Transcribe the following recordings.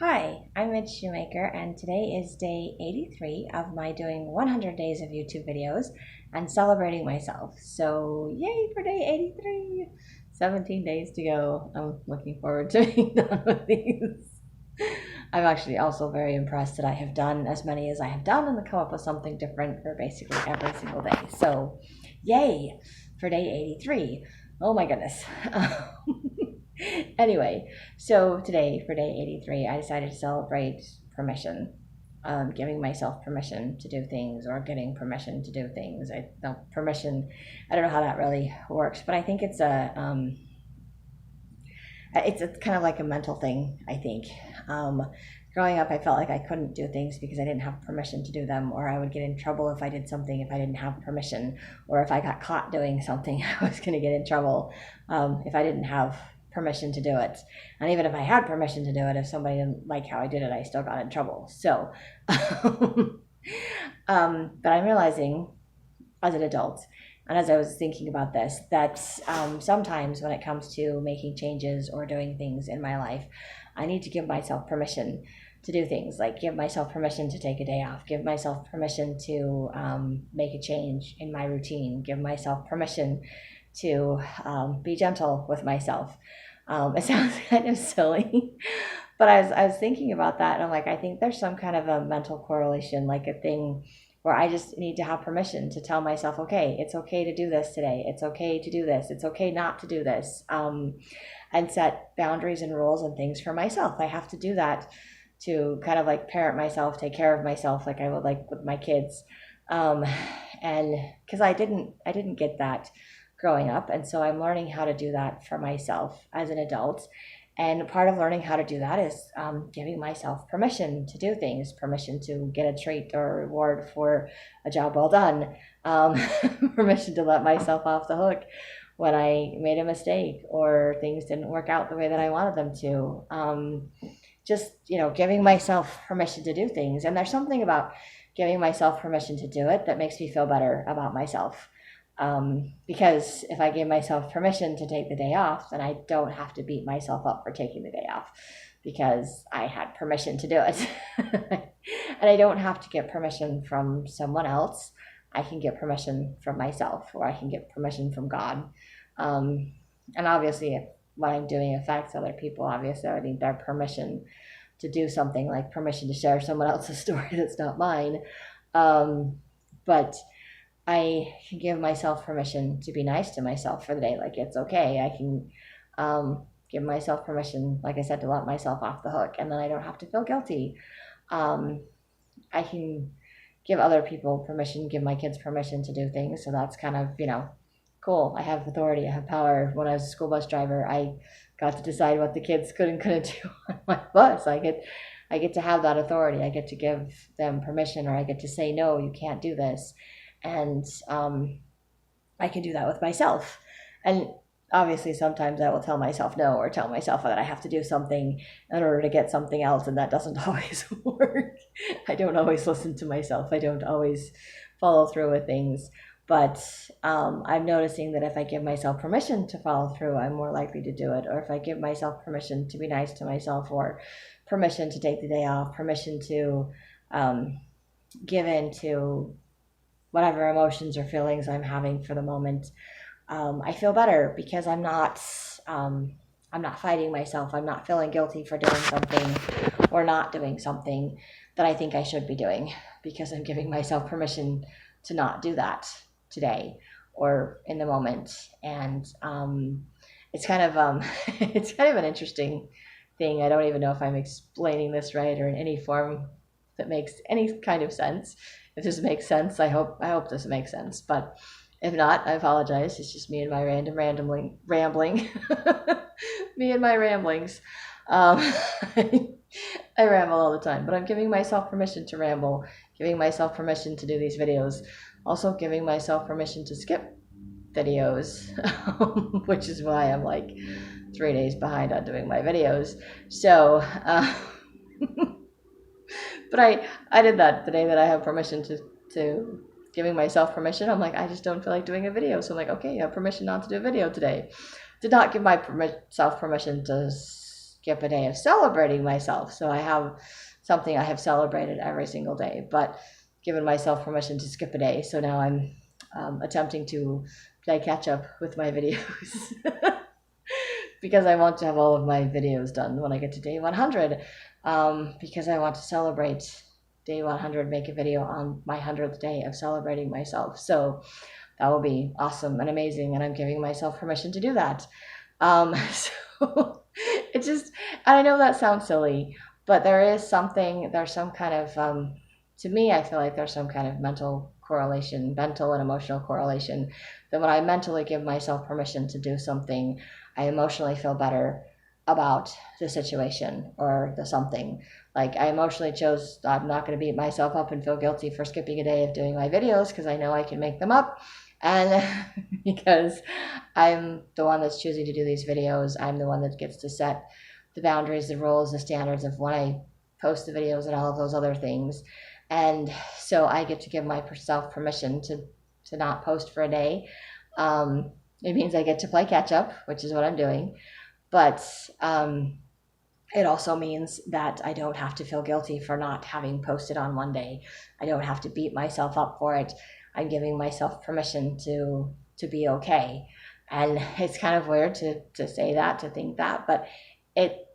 Hi, I'm Mitch Shoemaker, and today is day 83 of my doing 100 days of YouTube videos and celebrating myself. So, yay for day 83! 17 days to go. I'm looking forward to being done with these. I'm actually also very impressed that I have done as many as I have done and to come up with something different for basically every single day. So, yay for day 83. Oh my goodness. Anyway, so today for day 83, I decided to celebrate permission, giving myself permission to do things or getting permission to do things. I don't know how that really works, but I think it's kind of like a mental thing, I think. Growing up, I felt like I couldn't do things because I didn't have permission to do them, or I would get in trouble if I did something if I didn't have permission, or if I got caught doing something, I was going to get in trouble if I didn't have permission to do it. And even if I had permission to do it, if somebody didn't like how I did it, I still got in trouble. So, but I'm realizing as an adult, and as I was thinking about this, that sometimes when it comes to making changes or doing things in my life, I need to give myself permission to do things, like give myself permission to take a day off, give myself permission to make a change in my routine, give myself permission to be gentle with myself. It sounds kind of silly, but I was thinking about that, and I'm like, I think there's some kind of a mental correlation, like a thing where I just need to have permission to tell myself, okay, it's okay to do this today. It's okay to do this. It's okay not to do this. And set boundaries and rules and things for myself. I have to do that to kind of like parent myself, take care of myself, like I would like with my kids. And because I didn't get that growing up, and so I'm learning how to do that for myself as an adult. And part of learning how to do that is giving myself permission to do things, permission to get a treat or a reward for a job well done, permission to let myself off the hook when I made a mistake or things didn't work out the way that I wanted them to. Just, giving myself permission to do things. And there's something about giving myself permission to do it that makes me feel better about myself. Because if I give myself permission to take the day off, then I don't have to beat myself up for taking the day off because I had permission to do it. And I don't have to get permission from someone else. I can get permission from myself, or I can get permission from God. And obviously, if what I'm doing affects other people, obviously I need their permission to do something, like permission to share someone else's story that's not mine. But I can give myself permission to be nice to myself for the day. Like, it's okay. I can give myself permission, like I said, to let myself off the hook, and then I don't have to feel guilty. I can give other people permission, give my kids permission to do things. So that's kind of, cool. I have authority. I have power. When I was a school bus driver, I got to decide what the kids could and couldn't do on my bus. I get to have that authority. I get to give them permission, or I get to say, no, you can't do this. And I can do that with myself. And obviously sometimes I will tell myself no, or tell myself that I have to do something in order to get something else, and that doesn't always work. I don't always listen to myself. I don't always follow through with things. But I'm noticing that if I give myself permission to follow through, I'm more likely to do it. Or if I give myself permission to be nice to myself, or permission to take the day off, permission to give in to whatever emotions or feelings I'm having for the moment, I feel better because I'm not fighting myself. I'm not feeling guilty for doing something or not doing something that I think I should be doing, because I'm giving myself permission to not do that today or in the moment. And it's kind of it's kind of an interesting thing. I don't even know if I'm explaining this right or in any form that makes any kind of sense. If this makes sense, I hope this makes sense. But if not, I apologize. It's just me and my rambling. Me and my ramblings. I ramble all the time, but I'm giving myself permission to ramble, giving myself permission to do these videos, also giving myself permission to skip videos, which is why I'm like 3 days behind on doing my videos. So, but I did that the day that I have permission to giving myself permission. I'm like, I just don't feel like doing a video. So I'm like, okay, you have permission not to do a video today. Did not give myself permission to skip a day of celebrating myself. So I have something I have celebrated every single day, but given myself permission to skip a day. So now I'm attempting to play catch up with my videos because I want to have all of my videos done when I get to day 100, because I want to celebrate day 100, make a video on my 100th day of celebrating myself. So that will be awesome and amazing, and I'm giving myself permission to do that. So it just, and I know that sounds silly, but there's some kind of, to me, I feel like there's some kind of mental and emotional correlation, that when I mentally give myself permission to do something, I emotionally feel better about the situation or the something. Like, I emotionally chose, I'm not going to beat myself up and feel guilty for skipping a day of doing my videos because I know I can make them up. And because I'm the one that's choosing to do these videos, I'm the one that gets to set the boundaries, the rules, the standards of when I post the videos and all of those other things. And so I get to give myself permission to not post for a day. It means I get to play catch up, which is what I'm doing. But it also means that I don't have to feel guilty for not having posted on one day. I don't have to beat myself up for it. I'm giving myself permission to be okay. And it's kind of weird to say that, to think that, but it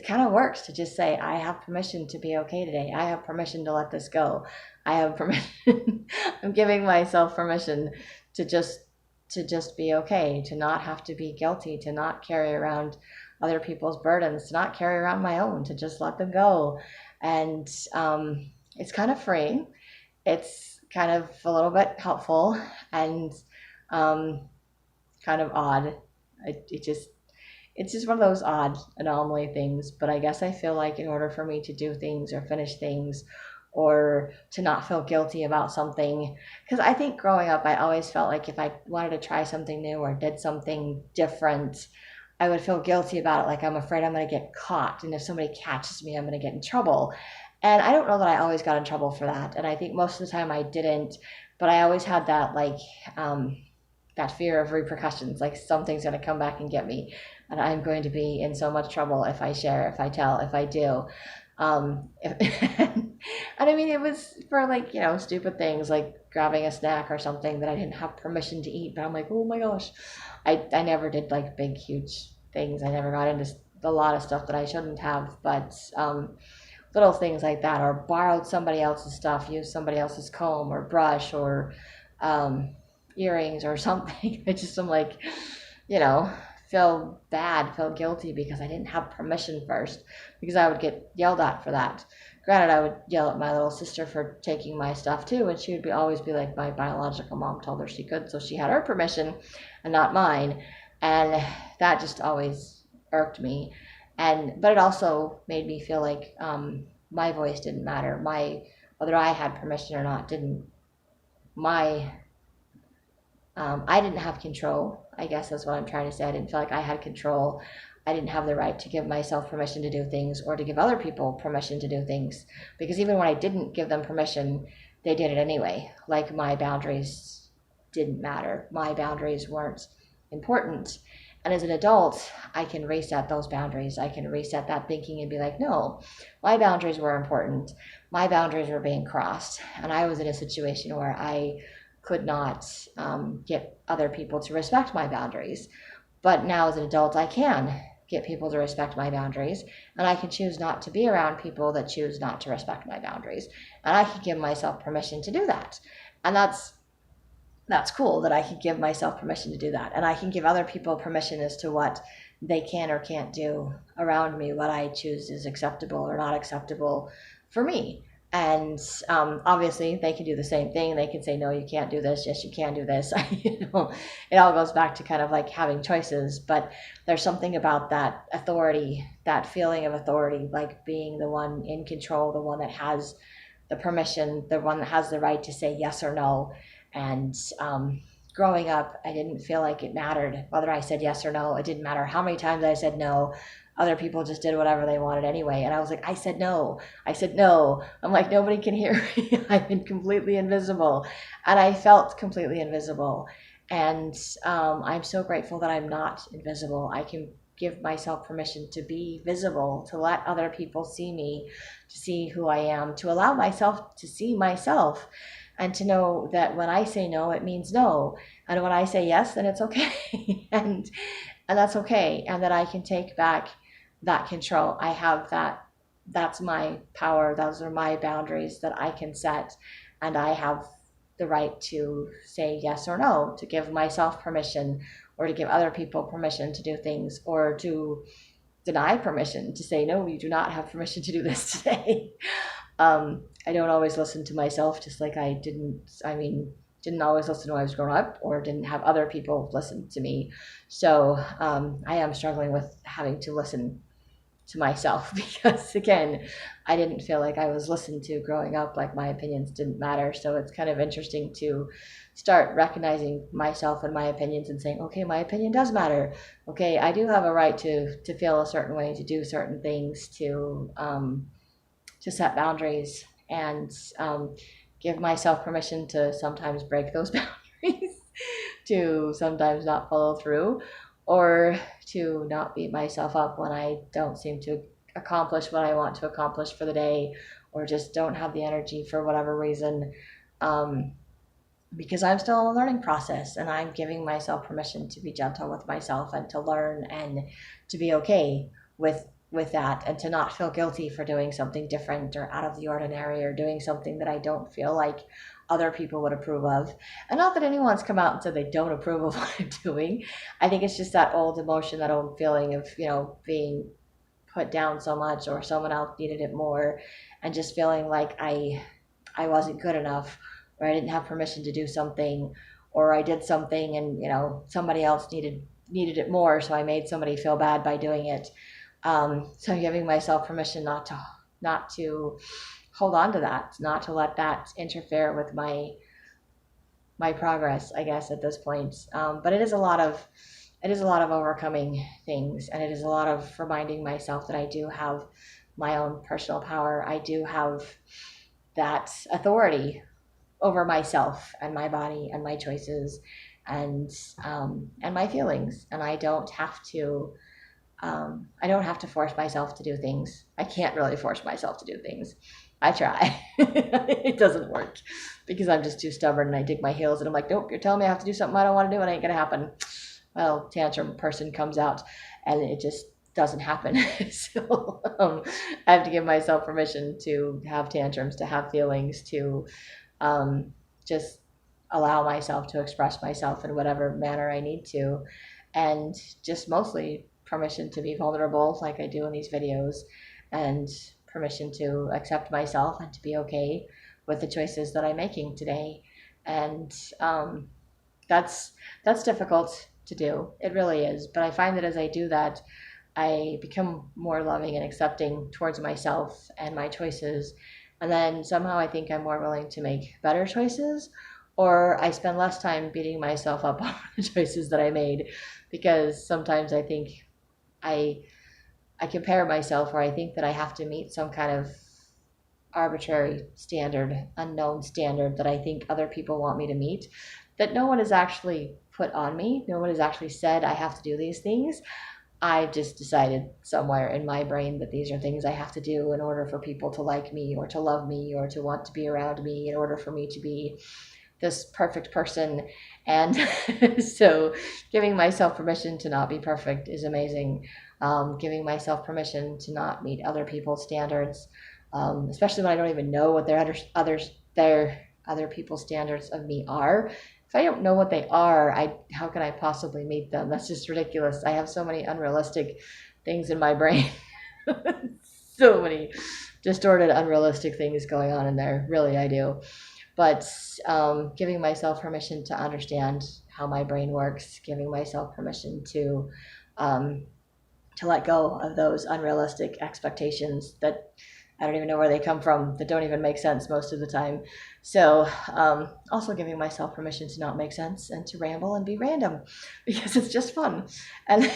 kind of works to just say, I have permission to be okay today. I have permission to let this go. I have permission. I'm giving myself permission to just be okay, to not have to be guilty, to not carry around other people's burdens, to not carry around my own, to just let them go. And it's kind of freeing. It's kind of a little bit helpful and kind of odd. It's just one of those odd anomaly things. But I guess I feel like in order for me to do things or finish things or to not feel guilty about something, because I think growing up I always felt like if I wanted to try something new or did something different, I would feel guilty about it. Like, I'm afraid I'm going to get caught, and if somebody catches me, I'm going to get in trouble. And I don't know that I always got in trouble for that, and I think most of the time I didn't, but I always had that, like, that fear of repercussions, like something's going to come back and get me, and I'm going to be in so much trouble if I share, if I tell, if I do. And I mean, it was for, like, stupid things like grabbing a snack or something that I didn't have permission to eat, but I'm like, oh my gosh. I never did like big, huge things. I never got into a lot of stuff that I shouldn't have, but little things like that, or borrowed somebody else's stuff, used somebody else's comb or brush or earrings or something. I just am like, feel bad, feel guilty because I didn't have permission first, because I would get yelled at for that. Granted, I would yell at my little sister for taking my stuff too, and she would always be like, my biological mom told her she could, so she had her permission and not mine. And that just always irked me. But it also made me feel like my voice didn't matter. Whether I had permission or not didn't. I didn't have control. I guess that's what I'm trying to say. I didn't feel like I had control. I didn't have the right to give myself permission to do things or to give other people permission to do things. Because even when I didn't give them permission, they did it anyway. Like, my boundaries didn't matter. My boundaries weren't important. And as an adult, I can reset those boundaries. I can reset that thinking and be like, no, my boundaries were important. My boundaries were being crossed. And I was in a situation where I could not get other people to respect my boundaries. But now as an adult, I can get people to respect my boundaries, and I can choose not to be around people that choose not to respect my boundaries. And I can give myself permission to do that. And that's cool that I can give myself permission to do that. And I can give other people permission as to what they can or can't do around me, what I choose is acceptable or not acceptable for me. And obviously they can do the same thing. They can say, no, you can't do this. Yes, you can do this. It all goes back to kind of like having choices. But there's something about that authority, that feeling of authority, like being the one in control, the one that has the permission, the one that has the right to say yes or no. And growing up, I didn't feel like it mattered whether I said yes or no. It didn't matter how many times I said no. Other people just did whatever they wanted anyway. And I was like, I said no. I said no. I'm like, nobody can hear me. I've been completely invisible. And I felt completely invisible. And I'm so grateful that I'm not invisible. I can give myself permission to be visible, to let other people see me, to see who I am, to allow myself to see myself, and to know that when I say no, it means no. And when I say yes, then it's okay. And that's okay. And that I can take back that control. I have that. That's my power. Those are my boundaries that I can set. And I have the right to say yes or no, to give myself permission, or to give other people permission to do things, or to deny permission, to say, no, you do not have permission to do this today. I don't always listen to myself, just like didn't always listen when I was growing up, or didn't have other people listen to me. So I am struggling with having to listen to myself because, again, I didn't feel like I was listened to growing up, like my opinions didn't matter. So it's kind of interesting to start recognizing myself and my opinions and saying, okay, my opinion does matter. Okay, I do have a right to feel a certain way, to do certain things, to set boundaries, and give myself permission to sometimes break those boundaries, to sometimes not follow through, or to not beat myself up when I don't seem to accomplish what I want to accomplish for the day, or just don't have the energy for whatever reason. Because I'm still in a learning process, and I'm giving myself permission to be gentle with myself and to learn and to be okay with that, and to not feel guilty for doing something different or out of the ordinary, or doing something that I don't feel like other people would approve of. And not that anyone's come out and said they don't approve of what I'm doing. I think it's just that old emotion, that old feeling of, being put down so much, or someone else needed it more, and just feeling like I wasn't good enough, or I didn't have permission to do something, or I did something and somebody else needed it more, so I made somebody feel bad by doing it. So I'm giving myself permission not to hold on to that, not to let that interfere with my progress, I guess, at this point. But it is a lot of overcoming things, and it is a lot of reminding myself that I do have my own personal power. I do have that authority over myself and my body and my choices, and my feelings, and I don't have to force myself to do things. I can't really force myself to do things. I try. It doesn't work because I'm just too stubborn, and I dig my heels, and I'm like, nope, you're telling me I have to do something I don't want to do, and it ain't gonna happen. Well, tantrum person comes out, and it just doesn't happen. So I have to give myself permission to have tantrums, to have feelings, to just allow myself to express myself in whatever manner I need to, and just mostly permission to be vulnerable, like I do in these videos, and permission to accept myself and to be okay with the choices that I'm making today. And that's difficult to do. It really is. But I find that as I do that, I become more loving and accepting towards myself and my choices. And then somehow I think I'm more willing to make better choices, or I spend less time beating myself up on the choices that I made, because sometimes I think I I compare myself, or I think that I have to meet some kind of arbitrary standard, unknown standard that I think other people want me to meet, that no one has actually put on me. No one has actually said I have to do these things. I've just decided somewhere in my brain that these are things I have to do in order for people to like me, or to love me, or to want to be around me, in order for me to be this perfect person. And so giving myself permission to not be perfect is amazing. Giving myself permission to not meet other people's standards, especially when I don't even know what their people's standards of me are. If I don't know what they are, how can I possibly meet them? That's just ridiculous. I have so many unrealistic things in my brain. So many distorted, unrealistic things going on in there. Really, I do. But giving myself permission to understand how my brain works, giving myself permission to let go of those unrealistic expectations that I don't even know where they come from, that don't even make sense most of the time. So also giving myself permission to not make sense and to ramble and be random, because it's just fun. And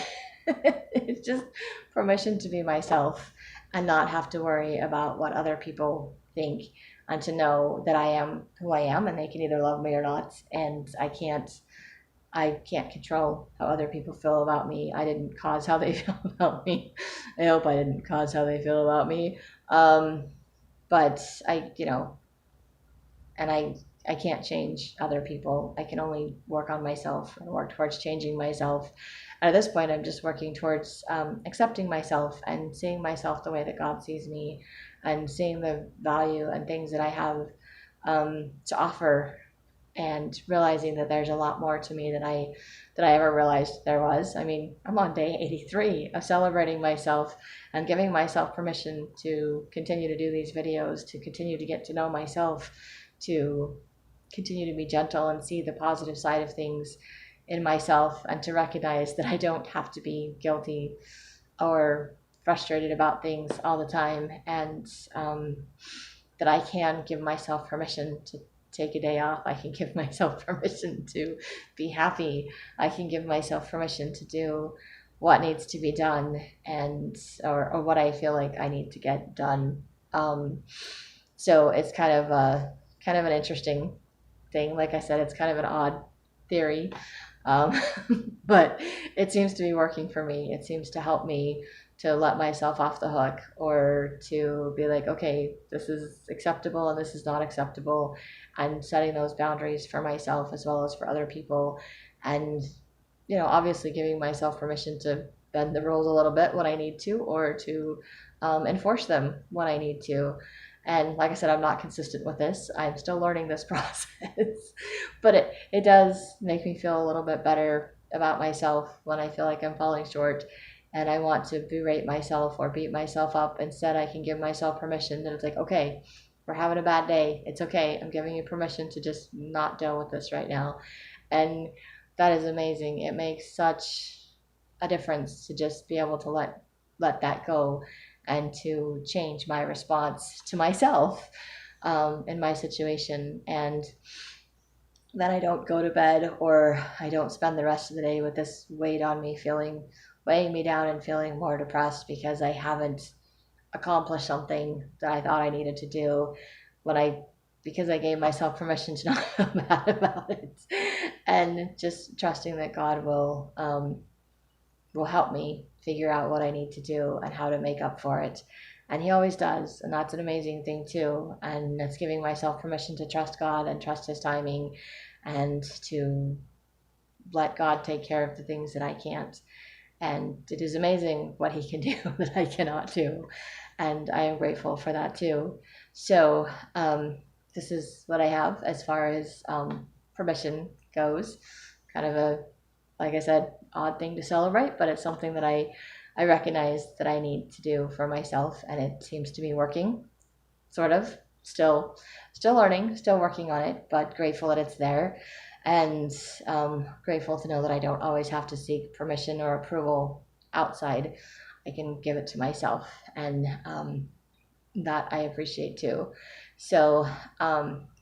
it's just permission to be myself and not have to worry about what other people think, and to know that I am who I am, and they can either love me or not, and I can't I can't control how other people feel about me. I didn't cause how they feel about me. I hope I didn't cause how they feel about me. Um, but and I can't change other people. I can only work on myself and work towards changing myself. And at this point, I'm just working towards accepting myself and seeing myself the way that God sees me, and seeing the value and things that I have to offer, and realizing that there's a lot more to me than I ever realized there was. I mean, I'm on day 83 of celebrating myself and giving myself permission to continue to do these videos, to continue to get to know myself, to continue to be gentle and see the positive side of things in myself, and to recognize that I don't have to be guilty or frustrated about things all the time, and that I can give myself permission to take a day off. I can give myself permission to be happy. I can give myself permission to do what needs to be done, and or what I feel like I need to get done. So it's kind of an interesting thing. Like I said, it's kind of an odd theory, um, but it seems to be working for me. It seems to help me to let myself off the hook, or to be like, okay, this is acceptable and this is not acceptable, and setting those boundaries for myself as well as for other people. And, obviously giving myself permission to bend the rules a little bit when I need to, or to enforce them when I need to. And like I said, I'm not consistent with this. I'm still learning this process. But it does make me feel a little bit better about myself when I feel like I'm falling short and I want to berate myself or beat myself up. Instead, I can give myself permission, and it's like, okay, we're having a bad day. It's okay. I'm giving you permission to just not deal with this right now. And that is amazing. It makes such a difference to just be able to let that go, and to change my response to myself in my situation. And then I don't go to bed, or I don't spend the rest of the day with this weight on me, weighing me down and feeling more depressed because I haven't accomplished something that I thought I needed to do, when because I gave myself permission to not feel bad about it, and just trusting that God will help me figure out what I need to do and how to make up for it. And He always does, and that's an amazing thing too. And it's giving myself permission to trust God and trust His timing, and to let God take care of the things that I can't. And it is amazing what He can do that I cannot do. And I am grateful for that too. So this is what I have as far as permission goes. Kind of a, like I said, odd thing to celebrate, but it's something that I recognize that I need to do for myself, and it seems to be working, sort of. Still learning, still working on it, but grateful that it's there, and grateful to know that I don't always have to seek permission or approval outside. I can give it to myself, and that I appreciate too. So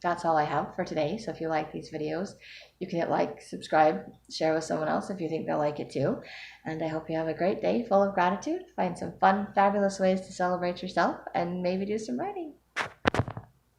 that's all I have for today. So if you like these videos, you can hit like, subscribe, share with someone else if you think they'll like it too. And I hope you have a great day full of gratitude. Find some fun, fabulous ways to celebrate yourself, and maybe do some writing.